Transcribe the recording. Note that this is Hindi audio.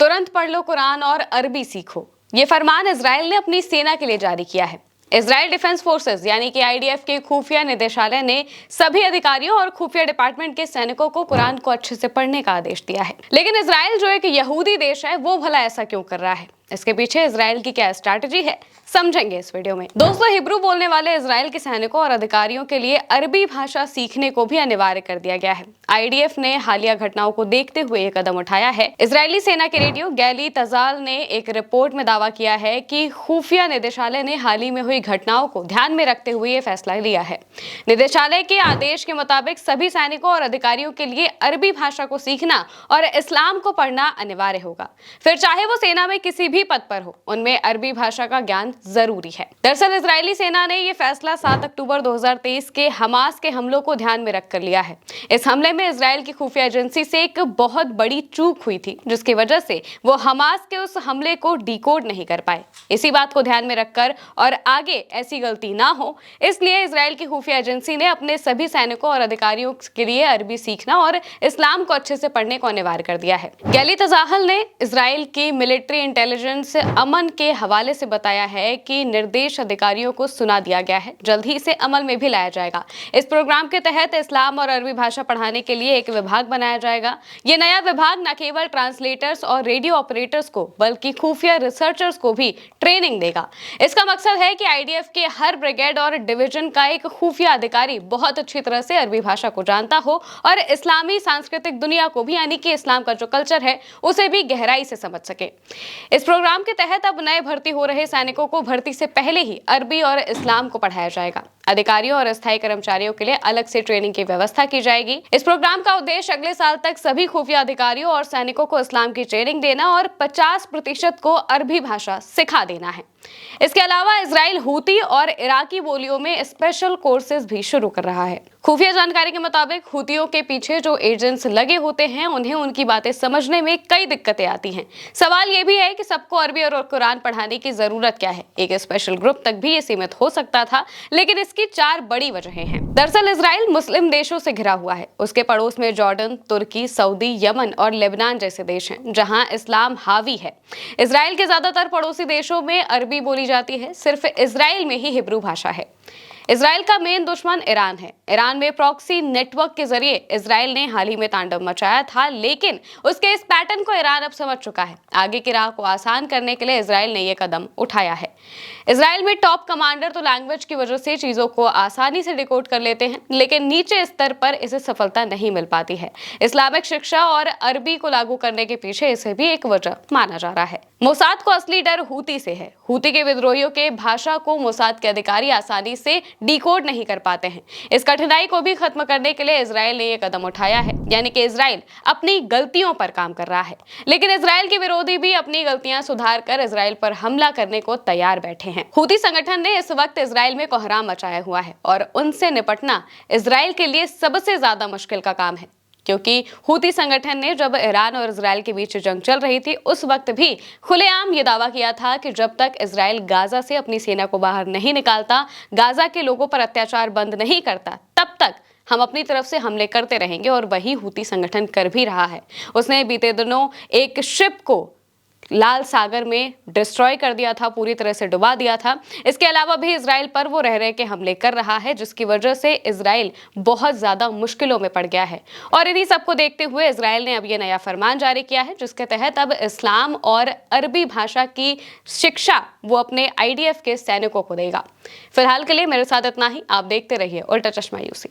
तुरंत पढ़ लो कुरान और अरबी सीखो। ये फरमान इजराइल ने अपनी सेना के लिए जारी किया है। इजराइल डिफेंस फोर्सेस यानी कि आईडीएफ के खुफिया निदेशालय ने सभी अधिकारियों और खुफिया डिपार्टमेंट के सैनिकों को कुरान को अच्छे से पढ़ने का आदेश दिया है। लेकिन इजराइल जो एक यहूदी देश है, वो भला ऐसा क्यों कर रहा है? इसके पीछे इजराइल की क्या स्ट्रैटेजी है, समझेंगे इस वीडियो में। दोस्तों, हिब्रू बोलने वाले इजराइल के सैनिकों और अधिकारियों के लिए अरबी भाषा सीखने को भी अनिवार्य कर दिया गया है। आईडीएफ ने हालिया घटनाओं को देखते हुए ये कदम उठाया है। इजरायली सेना के रेडियो गैली तजाल ने एक रिपोर्ट में दावा किया है कि खुफिया निदेशालय ने हाल ही में हुई घटनाओं को ध्यान में रखते हुए ये फैसला लिया है। निदेशालय के आदेश के मुताबिक सभी सैनिकों और अधिकारियों के लिए अरबी भाषा को सीखना और इस्लाम को पढ़ना अनिवार्य होगा, फिर चाहे वो सेना में किसी भी पद पर हो, उनमें अरबी भाषा का ज्ञान जरूरी है। दरअसल इजरायली सेना ने यह फैसला 7 अक्टूबर 2023 के हमास के हमलों को ध्यान में रखकर लिया है। इस हमले में इजराइल की खुफिया एजेंसी से एक बहुत बड़ी चूक हुई थी, जिसकी वजह से वो हमास के उस हमले को डिकोड नहीं कर पाए। इसी बात को ध्यान में रखकर और आगे ऐसी गलती ना हो, इसलिए इजराइल की खुफिया एजेंसी ने अपने सभी सैनिकों और अधिकारियों के लिए अरबी सीखना और इस्लाम को अच्छे से पढ़ने को अनिवार्य कर दिया है। गैली तजाहल ने इजराइल की मिलिट्री इंटेलिजेंस अमन के हवाले से बताया है कि निर्देश अधिकारियों को सुना दिया गया है, जल्द ही इसे अमल में भी लाया जाएगा। इस प्रोग्राम के तहत इस्लाम और अरबी भाषा पढ़ाने के लिए एक विभाग बनाया जाएगा। ये नया विभाग न केवल ट्रांसलेटर्स और रेडियो ऑपरेटर्स को बल्कि खुफिया रिसर्चर्स को भी ट्रेनिंग देगा। इसका मकसद है कि आईडीएफ के हर ब्रिगेड और डिवीजन का एक खुफिया अधिकारी बहुत अच्छी तरह से अरबी भाषा को जानता हो और इस्लामी सांस्कृतिक दुनिया को भी, यानी कि इस्लाम का जो कल्चर है, उसे भी गहराई से समझ सके। इस प्रोग्राम के तहत अब नए भर्ती हो रहे सैनिकों को भर्ती से पहले ही अरबी और इस्लाम को पढ़ाया जाएगा। अधिकारियों और अस्थायी कर्मचारियों के लिए अलग से ट्रेनिंग की व्यवस्था की जाएगी। इस प्रोग्राम का उद्देश्य अगले साल तक सभी खुफिया अधिकारियों और सैनिकों को इस्लाम की ट्रेनिंग देना और 50% को अरबी भाषा सिखा देना है। इसके अलावा इजराइल हूती और इराकी बोलियों में स्पेशल कोर्सेज भी शुरू कर रहा है। खुफिया जानकारी के मुताबिक हूतियों के पीछे जो एजेंट्स लगे होते हैं, उन्हें उनकी बातें समझने में कई दिक्कतें आती हैं। सवाल ये भी है कि सबको अरबी और कुरान पढ़ाने की जरूरत क्या है? एक स्पेशल ग्रुप तक भी ये सीमित हो सकता था, लेकिन इसकी 4 बड़ी वजहें हैं। दरअसल इजराइल मुस्लिम देशों से घिरा हुआ है। उसके पड़ोस में जॉर्डन, तुर्की, सऊदी, यमन और लेबनान जैसे देश हैं, जहां इस्लाम हावी है। इजराइल के ज्यादातर पड़ोसी देशों में अरबी बोली जाती है, सिर्फ इजराइल में ही हिब्रू भाषा है। इजराइल का मेन दुश्मन ईरान है। ईरान में प्रॉक्सी नेटवर्क के जरिए इजराइल ने हाल ही में तांडव मचाया था, लेकिन उसके इस पैटर्न को ईरान अब समझ चुका है। आगे की राह को आसान करने के लिए इजराइल ने यह कदम उठाया है। इजराइल में टॉप कमांडर तो लैंग्वेज की वजह से चीजों को आसानी से डिकोड कर लेते हैं, लेकिन नीचे स्तर पर इसे सफलता नहीं मिल पाती है। इस्लामिक शिक्षा और अरबी को लागू करने के पीछे इसे भी एक वजह माना जा रहा है। मोसाद को असली डर हूती से है। हूती के विद्रोहियों के भाषा को मोसाद के अधिकारी आसानी से डिकोड नहीं कर पाते हैं। इस कठिनाई को भी खत्म करने के लिए इजराइल ने यह कदम उठाया है, यानी कि इजराइल अपनी गलतियों पर काम कर रहा है। लेकिन इजराइल के विरोधी भी अपनी गलतियां सुधार कर इजराइल पर हमला करने को तैयार बैठे हैं। हूती संगठन ने इस वक्त इजराइल में कोहराम मचाया हुआ है और उनसे निपटना इजराइल के लिए सबसे ज्यादा मुश्किल का काम है, क्योंकि हूती संगठन ने जब ईरान और इजराइल के बीच जंग चल रही थी, उस वक्त भी खुलेआम ये दावा किया था कि जब तक इजराइल गाजा से अपनी सेना को बाहर नहीं निकालता, गाजा के लोगों पर अत्याचार बंद नहीं करता, तब तक हम अपनी तरफ से हमले करते रहेंगे। और वही हूती संगठन कर भी रहा है। उसने बीते दिनों एक शिप को लाल सागर में डिस्ट्रॉय कर दिया था, पूरी तरह से डुबा दिया था। इसके अलावा भी इजराइल पर वो रह के हमले कर रहा है, जिसकी वजह से इजराइल बहुत ज्यादा मुश्किलों में पड़ गया है। और इन्हीं सबको देखते हुए इजराइल ने अब ये नया फरमान जारी किया है, जिसके तहत अब इस्लाम और अरबी भाषा की शिक्षा वो अपने आईडीएफ के सैनिकों को देगा। फिलहाल के लिए मेरे साथ इतना ही। आप देखते रहिए उल्टा चश्मा यूसी।